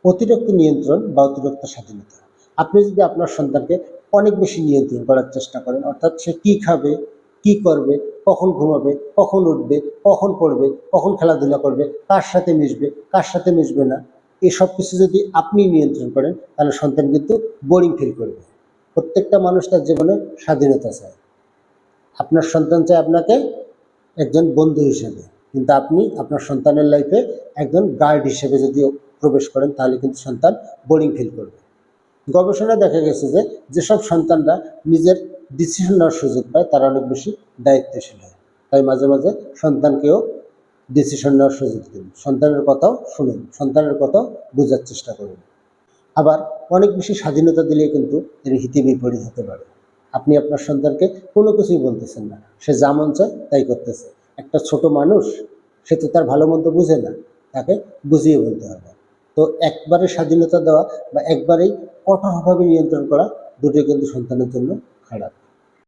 অতিরিক্ত নিয়ন্ত্রণ বা অতিরিক্ত স্বাধীনতা। আপনি যদি আপনার সন্তানকে অনেক বেশি নিয়ন্ত্রণ করার চেষ্টা করেন, অর্থাৎ সে কী খাবে, কী করবে, কখন ঘুমাবে, কখন উঠবে, কখন পড়বে, কখন খেলাধুলা করবে, কার সাথে মিশবে, কার সাথে মিশবে না, এসব কিছু যদি আপনি নিয়ন্ত্রণ করেন তাহলে সন্তান কিন্তু বোরিং ফিল করবে। প্রত্যেকটা মানুষ তার জীবনে স্বাধীনতা চায়। আপনার সন্তান চায় আপনাকে একজন বন্ধু হিসেবে, কিন্তু আপনি আপনার সন্তানের লাইফে একজন গার্ড হিসেবে যদি প্রবেশ করেন তাহলে কিন্তু সন্তান বোরিং ফিল করবে। গবেষণায় দেখা গেছে যে যেসব সন্তানরা নিজের ডিসিশন নেওয়ার সুযোগ পায় তারা অনেক বেশি দায়িত্বশীল হয়। তাই মাঝে মাঝে সন্তানকেও ডিসিশন নেওয়ার সুযোগ দিন, সন্তানের কথাও শুনুন, সন্তানের কথাও বোঝার চেষ্টা করুন। আবার অনেক বেশি স্বাধীনতা দিলে কিন্তু এর হিতে বিপরীত হতে পারে। আপনি আপনার সন্তানকে কোনো কিছুই বলতেছেন না, সে যা মন চায় তাই করতেছে। একটা ছোট মানুষ, সে তো তার ভালো মন্দ বুঝে না, তাকে বুঝিয়ে বলতে হবে। তো একবারে স্বাধীনতা দেওয়া বা একবারেই কঠোরভাবে নিয়ন্ত্রণ করা, দুটোই কিন্তু সন্তানের জন্য খারাপ।